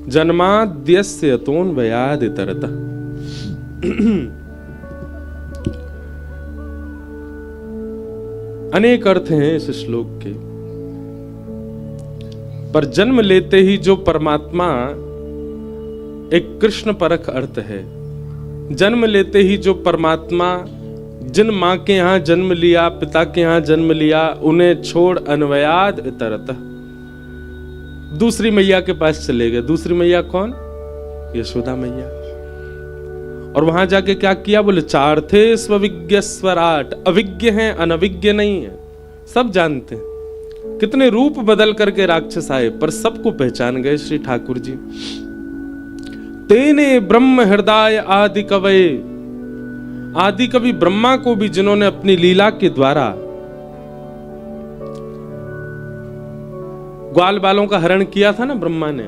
जन्माद्यस्य यतोऽन्वयादितरतः। अनेक अर्थ हैं इस श्लोक के, पर जन्म लेते ही जो परमात्मा, एक कृष्ण परख अर्थ है, जन्म लेते ही जो परमात्मा जिन माँ के यहाँ जन्म लिया, पिता के यहाँ जन्म लिया, उन्हें छोड़ अन्वयाद इतरतः दूसरी मैया के पास चले गए। दूसरी मैया कौन? यशोदा मैया। और वहां जाके क्या किया? बोले चार्थे स्वविज्ञ स्वराट, अविज्ञ हैं, अनविज्ञ नहीं है, सब जानते हैं। कितने रूप बदल करके राक्षस आए, पर सबको पहचान गए श्री ठाकुर जी। तेने ब्रह्म हृदय आदि कवये, आदि कवि ब्रह्मा को भी जिन्होंने अपनी लीला के द्वारा ग्वाल बालों का हरण किया था ना ब्रह्मा ने,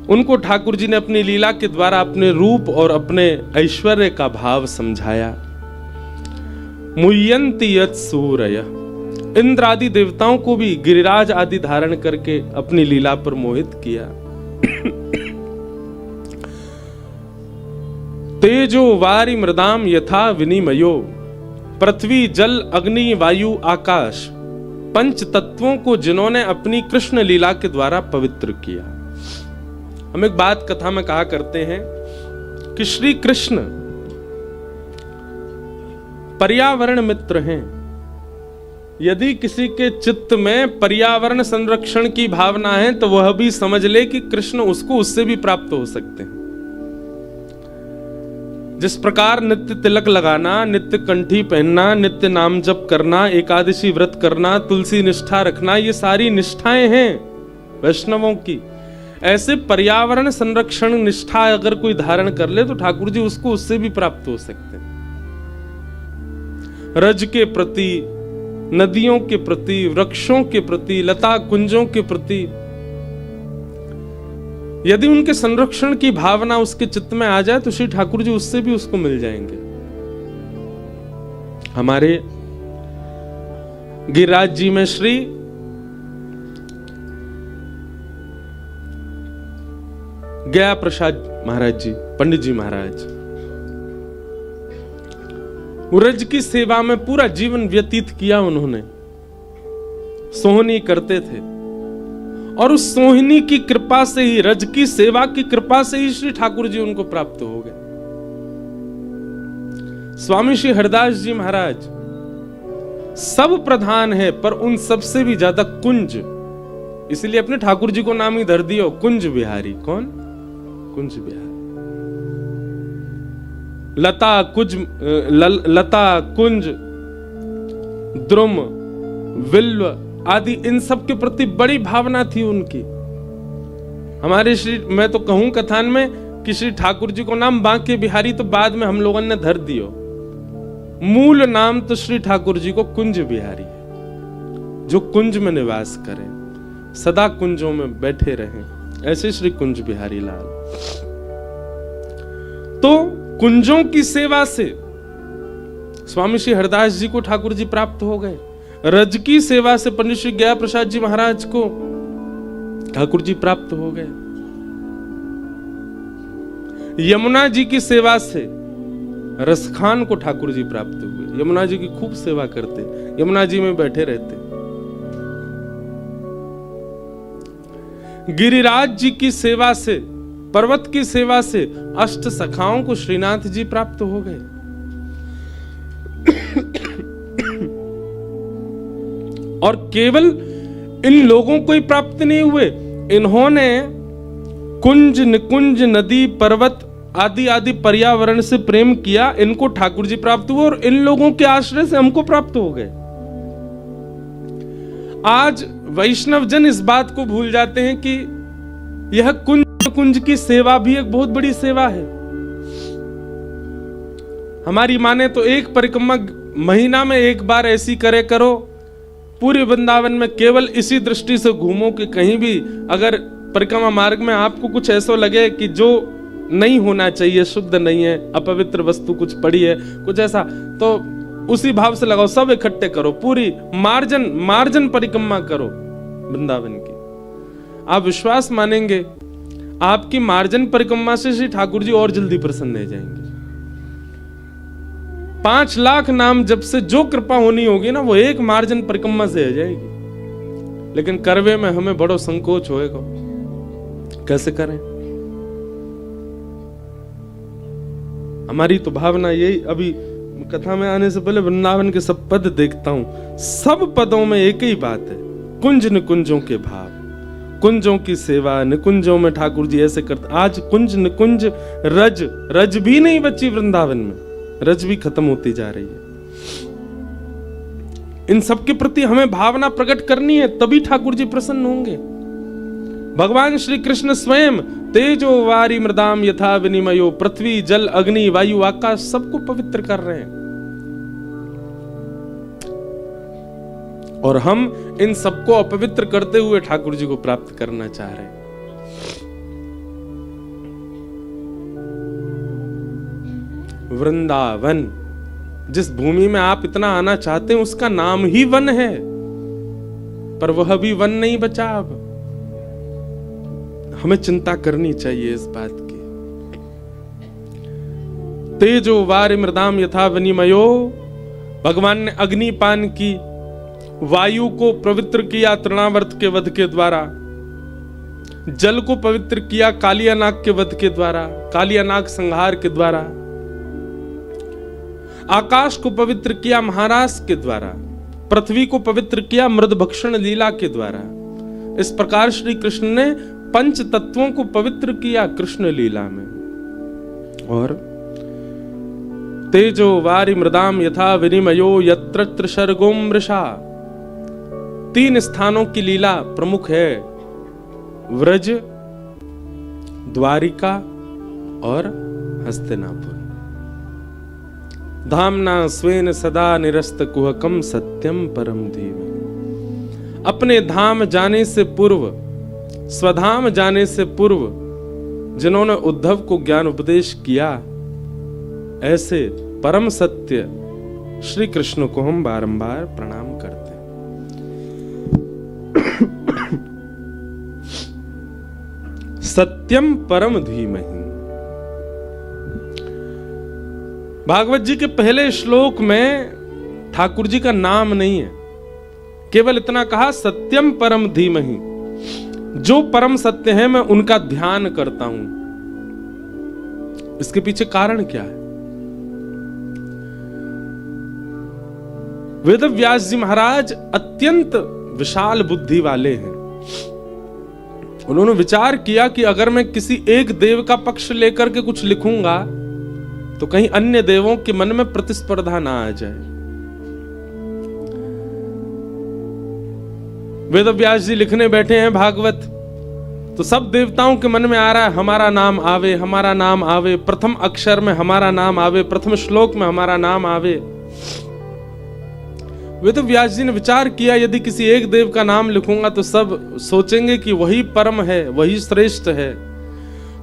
उनको ठाकुर जी ने अपनी लीला के द्वारा अपने रूप और अपने ऐश्वर्य का भाव समझाया। मुह्यन्ति यत् सूरय, इंद्र आदि देवताओं को भी गिरिराज आदि धारण करके अपनी लीला पर मोहित किया। तेजो वारि मृदाम यथा विनिमयो, पृथ्वी जल अग्नि वायु आकाश, पंच तत्वों को जिन्होंने अपनी कृष्ण लीला के द्वारा पवित्र किया। हम एक बात कथा में कहा करते हैं कि श्री कृष्ण पर्यावरण मित्र हैं। यदि किसी के चित्त में पर्यावरण संरक्षण की भावना है तो वह भी समझ ले कि कृष्ण उसको उससे भी प्राप्त हो सकते हैं। जिस प्रकार नित्य तिलक लगाना, नित्य कंठी पहनना, नित्य नाम जप करना, एकादशी व्रत करना, तुलसी निष्ठा रखना, ये सारी निष्ठाएं हैं वैष्णवों की। ऐसे पर्यावरण संरक्षण निष्ठा अगर कोई धारण कर ले तो ठाकुर जी उसको उससे भी प्राप्त हो सकते हैं। रज के प्रति, नदियों के प्रति, वृक्षों के प्रति, लता कुंजों के प्रति यदि उनके संरक्षण की भावना उसके चित्त में आ जाए तो श्री ठाकुर जी उससे भी उसको मिल जाएंगे। हमारे गिरिराज जी में श्री गया प्रसाद महाराज जी, पंडित जी महाराज, रज की सेवा में पूरा जीवन व्यतीत किया उन्होंने। सोहनी करते थे और उस सोहिनी की कृपा से ही, रज की सेवा की कृपा से ही श्री ठाकुर जी उनको प्राप्त हो गए। स्वामी श्री हरदास जी महाराज सब प्रधान है, पर उन सबसे भी ज्यादा कुंज, इसलिए अपने ठाकुर जी को नाम ही धर दियो कुंज बिहारी। कौन? कुंज बिहारी। लता कुंज द्रुम विल्व आदि इन सब के प्रति बड़ी भावना थी उनकी। हमारे श्री, मैं तो कहूं कथान में कि श्री ठाकुर जी को नाम बांके बिहारी तो बाद में हम लोगों ने धर दियो, मूल नाम तो श्री ठाकुर जी को कुंज बिहारी है, जो कुंज में निवास करें, सदा कुंजों में बैठे रहें, ऐसे श्री कुंज बिहारी लाल। तो कुंजों की सेवा से स्वामी श्री हरदास जी को ठाकुर जी प्राप्त हो गए। रज की सेवा से पंडित श्री गया प्रसाद जी महाराज को ठाकुर जी प्राप्त हो गए। यमुना जी की सेवा से रसखान को ठाकुर जी प्राप्त हुए। यमुना जी की खूब सेवा करते, यमुना जी में बैठे रहते। गिरिराज जी की सेवा से, पर्वत की सेवा से अष्ट सखाओं को श्रीनाथ जी प्राप्त हो गए। और केवल इन लोगों को ही प्राप्त नहीं हुए, इन्होंने कुंज निकुंज नदी पर्वत आदि आदि पर्यावरण से प्रेम किया, इनको ठाकुर जी प्राप्त हुए और इन लोगों के आश्रय से हमको प्राप्त हो गए। आज वैष्णव जन इस बात को भूल जाते हैं कि यह कुंज की सेवा भी एक बहुत बड़ी सेवा है। हमारी माने तो एक परिक्रमा महीना में एक बार ऐसी करे करो, पूरे वृंदावन में केवल इसी दृष्टि से घूमो कि कहीं भी अगर परिक्रमा मार्ग में आपको कुछ ऐसा लगे कि जो नहीं होना चाहिए, शुद्ध नहीं है, अपवित्र वस्तु कुछ पड़ी है, कुछ ऐसा, तो उसी भाव से लगाओ, सब इकट्ठे करो, पूरी मार्जन परिक्रमा करो वृंदावन की। आप विश्वास मानेंगे, आपकी मार्जन परिक्रमा से श्री ठाकुर जी और जल्दी प्रसन्न हो जाएंगे। 5 लाख नाम जब से जो कृपा होनी होगी ना, वो एक मार्जन परिक्रमा से हो जाएगी। लेकिन करवे में हमें बड़ो संकोच होएगा, कैसे करें? हमारी तो भावना यही, अभी कथा में आने से पहले वृंदावन के सब पद देखता हूं, सब पदों में एक ही बात है, कुंज निकुंजों के भाव, कुंजों की सेवा, निकुंजों में ठाकुर जी ऐसे करते। आज कुंज निकुंज रज भी नहीं बची वृंदावन में, रज भी खत्म होती जा रही है। इन सब के प्रति हमें भावना प्रकट करनी है, तभी ठाकुर जी प्रसन्न होंगे। भगवान श्री कृष्ण स्वयं तेजो वारी मृदाम यथा विनिमयो, पृथ्वी जल अग्नि वायु आकाश सबको पवित्र कर रहे हैं, और हम इन सबको अपवित्र करते हुए ठाकुर जी को प्राप्त करना चाह रहे हैं। वृंदावन, जिस भूमि में आप इतना आना चाहते हैं, उसका नाम ही वन है, पर वह भी वन नहीं बचा। अब हमें चिंता करनी चाहिए इस बात की। तेजो वारि मृदाम यथा विनिमयो, भगवान ने अग्निपान की, वायु को पवित्र किया तृणावर्त के वध के द्वारा, जल को पवित्र किया कालियानाग के वध के द्वारा, कालियानाग संहार के द्वारा, आकाश को पवित्र किया महाराज के द्वारा, पृथ्वी को पवित्र किया मृदभक्षण लीला के द्वारा। इस प्रकार श्री कृष्ण ने पंच तत्वों को पवित्र किया कृष्ण लीला में। और तेजो वारि मृदाम यथा विनिमयो यत्र सर्गोम वृषा, 3 स्थानों की लीला प्रमुख है, व्रज, द्वारिका और हस्तिनापुर। धामना स्वेन सदा निरस्त कुहकम सत्यम परम धीमे। अपने धाम जाने से पूर्व, स्वधाम जाने से पूर्व जिन्होंने उद्धव को ज्ञान उपदेश किया, ऐसे परम सत्य श्री कृष्ण को हम बारंबार प्रणाम करते हैं। सत्यम परम धीमहि। भागवत जी के पहले श्लोक में ठाकुर जी का नाम नहीं है, केवल इतना कहा सत्यम परम धीमहि, जो परम सत्य है मैं उनका ध्यान करता हूं। इसके पीछे कारण क्या है? वेद व्यास जी महाराज अत्यंत विशाल बुद्धि वाले हैं। उन्होंने विचार किया कि अगर मैं किसी एक देव का पक्ष लेकर के कुछ लिखूंगा तो कहीं अन्य देवों के मन में प्रतिस्पर्धा ना आ जाए। वेद व्यास जी लिखने बैठे हैं भागवत, तो सब देवताओं के मन में आ रहा है हमारा नाम आवे, हमारा नाम आवे, प्रथम अक्षर में हमारा नाम आवे, प्रथम श्लोक में हमारा नाम आवे। वेद व्यास जी ने विचार किया यदि किसी एक देव का नाम लिखूंगा तो सब सोचेंगे कि वही परम है, वही श्रेष्ठ है,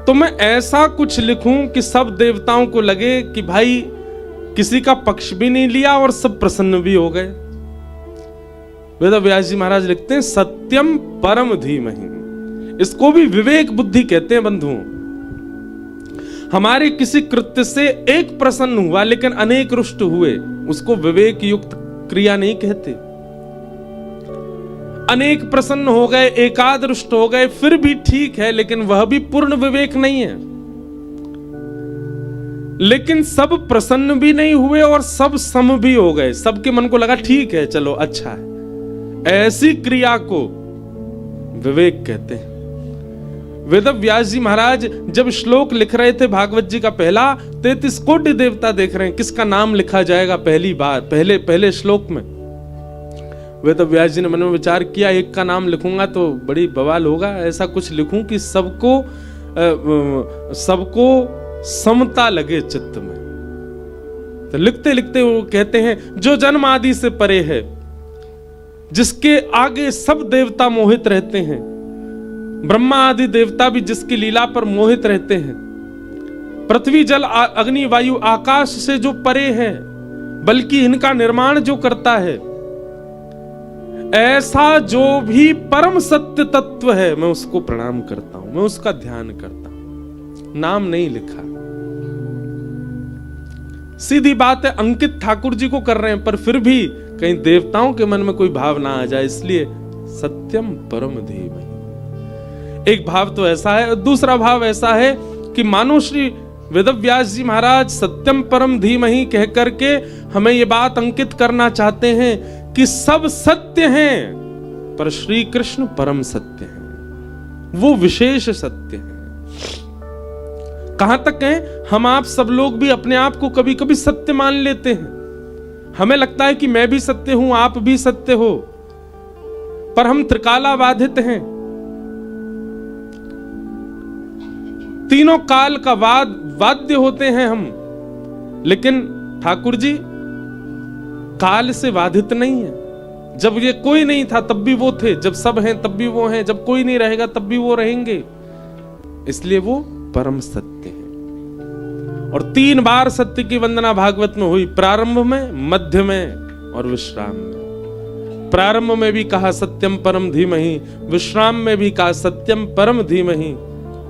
तो मैं ऐसा कुछ लिखूं कि सब देवताओं को लगे कि भाई किसी का पक्ष भी नहीं लिया और सब प्रसन्न भी हो गए। वेद व्यास जी महाराज लिखते हैं सत्यम परम धीमहि। इसको भी विवेक बुद्धि कहते हैं बंधुओं। हमारे किसी कृत्य से एक प्रसन्न हुआ लेकिन अनेक रुष्ट हुए, उसको विवेक युक्त क्रिया नहीं कहते। अनेक प्रसन्न हो गए, एकाद रुष्ट हो गए, फिर भी ठीक है, लेकिन वह भी पूर्ण विवेक नहीं है। लेकिन सब प्रसन्न भी नहीं हुए और सब सम भी हो गए, सबके मन को लगा ठीक है, चलो अच्छा है, ऐसी क्रिया को विवेक कहते हैं। वेद व्यास जी महाराज जब श्लोक लिख रहे थे भागवत जी का पहला, 33 कोटि देवता देख रहे हैं किसका नाम लिखा जाएगा पहली बार, पहले श्लोक में। वेद व्यास जी ने मन में विचार किया एक का नाम लिखूंगा तो बड़ी बवाल होगा, ऐसा कुछ लिखूं कि सबको समता लगे चित्त में। तो लिखते लिखते वो कहते हैं जो जन्म आदि से परे है, जिसके आगे सब देवता मोहित रहते हैं, ब्रह्मा आदि देवता भी जिसकी लीला पर मोहित रहते हैं, पृथ्वी जल अग्नि वायु आकाश से जो परे है, बल्कि इनका निर्माण जो करता है, ऐसा जो भी परम सत्य तत्व है मैं उसको प्रणाम करता हूं। हूं, मैं उसका ध्यान करता हूं, नाम नहीं लिखा। सीधी बात है, अंकित ठाकुर जी को कर रहे हैं, पर फिर भी कहीं देवताओं के मन में कोई भाव ना आ जाए, इसलिए सत्यम परम धीमहि। एक भाव तो ऐसा है, दूसरा भाव ऐसा है कि मानो श्री वेदव्यास जी महाराज सत्यम परम धीमहि कह करके हमें ये बात अंकित करना चाहते हैं कि सब सत्य हैं, पर श्री कृष्ण परम सत्य हैं, वो विशेष सत्य हैं। कहां तक है, हम आप सब लोग भी अपने आप को कभी कभी सत्य मान लेते हैं। हमें लगता है कि मैं भी सत्य हूं, आप भी सत्य हो, पर हम त्रिकाला बाधित हैं। तीनों काल का वाद्य होते हैं हम, लेकिन ठाकुर जी काल से बाधित नहीं है। जब ये कोई नहीं था तब भी वो थे, जब सब हैं तब भी वो हैं, जब कोई नहीं रहेगा तब भी वो रहेंगे, इसलिए वो परम सत्य है। और 3 बार सत्य की वंदना भागवत में हुई, प्रारंभ में, मध्य में और विश्राम में। प्रारंभ में भी कहा सत्यम परम धीमहि, विश्राम में भी कहा सत्यम परम धीमहि,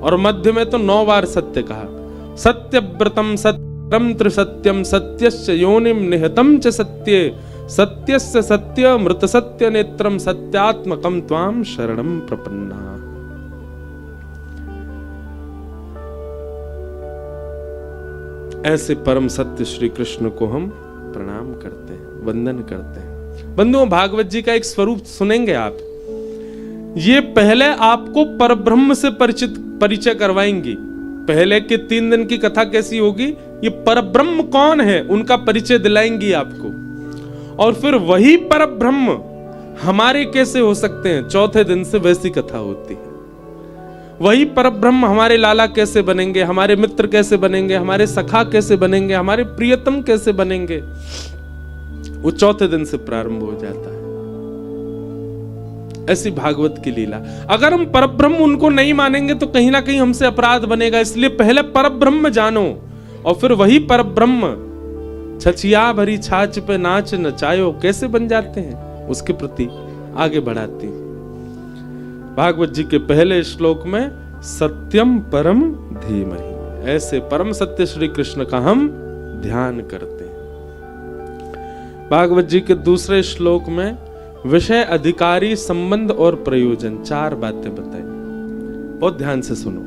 और मध्य में तो 9 बार सत्य कहा। सत्यव्रतम सत्यम त्रिसत्यम सत्यस्य योनिम निहतम च सत्ये, सत्यस्य सत्य मृत सत्य नेत्रम सत्यात्मकम त्वाम शरणम प्रपन्ना। ऐसे परम सत्य श्री कृष्ण को हम प्रणाम करते हैं, वंदन करते हैं। बंधुओं, भागवत जी का एक स्वरूप सुनेंगे आप। ये पहले आपको परब्रह्म से परिचय करवाएंगी। पहले के 3 दिन की कथा कैसी होगी, ये परब्रह्म कौन है उनका परिचय दिलाएंगी आपको, और फिर वही परब्रह्म हमारे कैसे हो सकते हैं, चौथे दिन से वैसी कथा होती है। वही परब्रह्म हमारे लाला कैसे बनेंगे, हमारे मित्र कैसे बनेंगे, हमारे सखा कैसे बनेंगे, हमारे प्रियतम कैसे बनेंगे, वो चौथे दिन से प्रारंभ हो जाता है। ऐसी भागवत की लीला। अगर हम परब्रह्म उनको नहीं मानेंगे तो कहीं ना कहीं हमसे अपराध बनेगा, इसलिए पहले परब्रह्म जानो और फिर वही परब्रह्म छछिया भरी छाछ पे नाच नचायो कैसे बन जाते हैं, उसके प्रति आगे बढ़ाती। भागवत जी के पहले श्लोक में सत्यम परम धीमहि, ऐसे परम सत्य श्री कृष्ण का हम ध्यान करते हैं। भागवत जी के दूसरे श्लोक में विषय, अधिकारी, संबंध और प्रयोजन 4 बातें बताई। बहुत ध्यान से सुनो।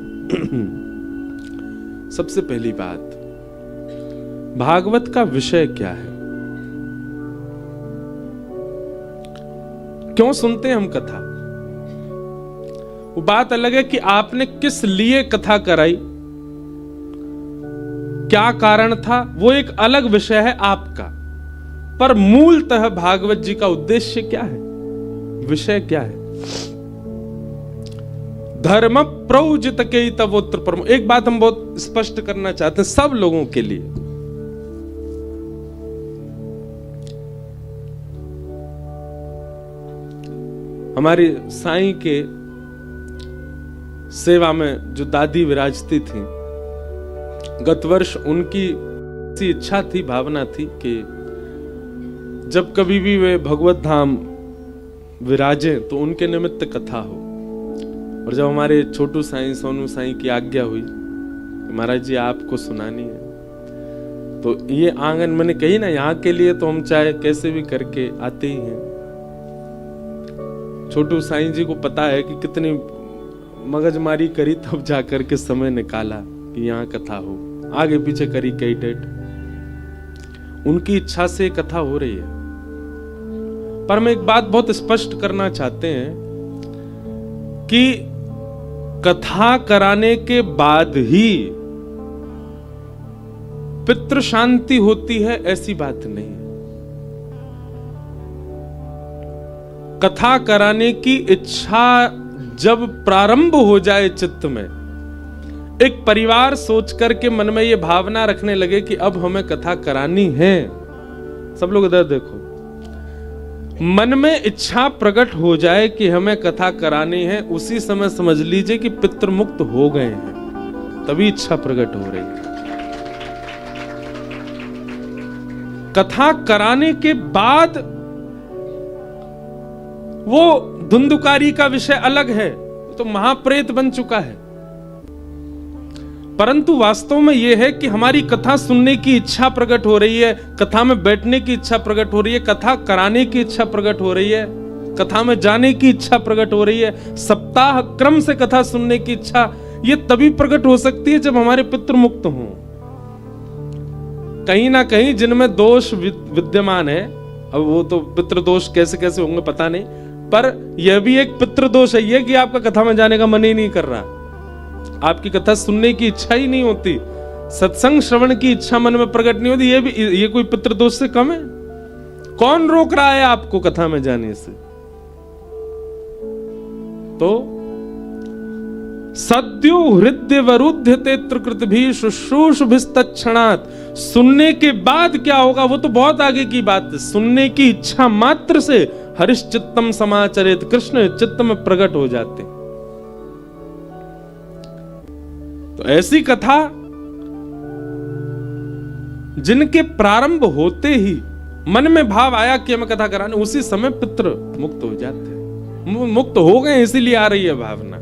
सबसे पहली बात, भागवत का विषय क्या है, क्यों सुनते हैं हम कथा। वो बात अलग है कि आपने किस लिए कथा कराई, क्या कारण था, वो एक अलग विषय है आपका। पर मूलतः भागवत जी का उद्देश्य क्या है, विषय क्या है। धर्म प्रौजित के तवोत्र परम। एक बात हम बहुत स्पष्ट करना चाहते हैं सब लोगों के लिए। हमारी साईं के सेवा में जो दादी विराजती थी, गत वर्ष उनकी सी इच्छा थी, भावना थी कि जब कभी भी वे भगवत धाम विराजे तो उनके निमित्त कथा हो। और जब हमारे छोटू साईं, सोनू साईं की आज्ञा हुई कि महाराज जी आपको सुनानी है, तो ये आंगन मैंने कही ना, यहाँ के लिए तो हम चाहे कैसे भी करके आते ही हैं। छोटू साईं जी को पता है कि कितनी मगजमारी करी, तब जाकर के समय निकाला कि यहाँ कथा हो। आगे पीछे करी कई डेट, उनकी इच्छा से कथा हो रही है। पर हम एक बात बहुत स्पष्ट करना चाहते हैं कि कथा कराने के बाद ही पितृ शांति होती है, ऐसी बात नहीं है। कथा कराने की इच्छा जब प्रारंभ हो जाए चित्त में, एक परिवार सोच करके मन में ये भावना रखने लगे कि अब हमें कथा करानी है। सब लोग इधर देखो, मन में इच्छा प्रकट हो जाए कि हमें कथा करानी है, उसी समय समझ लीजिए कि पितृ मुक्त हो गए हैं, तभी इच्छा प्रकट हो रही है। कथा कराने के बाद वो धुंधुकारी का विषय अलग है, तो महाप्रेत बन चुका है। परंतु वास्तव में यह है कि हमारी कथा सुनने की इच्छा प्रकट हो रही है, कथा में बैठने की इच्छा प्रकट हो रही है, कथा कराने की इच्छा प्रकट हो रही है, कथा में जाने की इच्छा प्रकट हो रही है, सप्ताह क्रम से कथा सुनने की इच्छा ये तभी प्रकट हो सकती है जब हमारे पितृ मुक्त हों। कहीं ना कहीं जिनमें दोष विद्यमान है, अब वो तो पितृ दोष कैसे कैसे होंगे पता नहीं, पर यह भी एक पितृ दोष है ये कि आपका कथा में जाने का मन ही नहीं कर रहा, आपकी कथा सुनने की इच्छा ही नहीं होती, सत्संग श्रवण की इच्छा मन में प्रकट नहीं होती। ये कोई पितृ दोष से कम है? कौन रोक रहा है आपको कथा में जाने से? तो सद्यो हृदय वरुध्यते त्रिकृत भी शुश्रूषभिस्तत्क्षणात्, सुनने के बाद क्या होगा वो तो बहुत आगे की बात है। सुनने की इच्छा मात्र से हरिश्चित्तम समाचरित, कृष्ण चित्त में प्रकट हो जाते। तो ऐसी कथा जिनके प्रारंभ होते ही मन में भाव आया कि हमें कथा कराने, उसी समय पितृ मुक्त हो जाते हैं। मुक्त हो गए इसीलिए आ रही है भावना।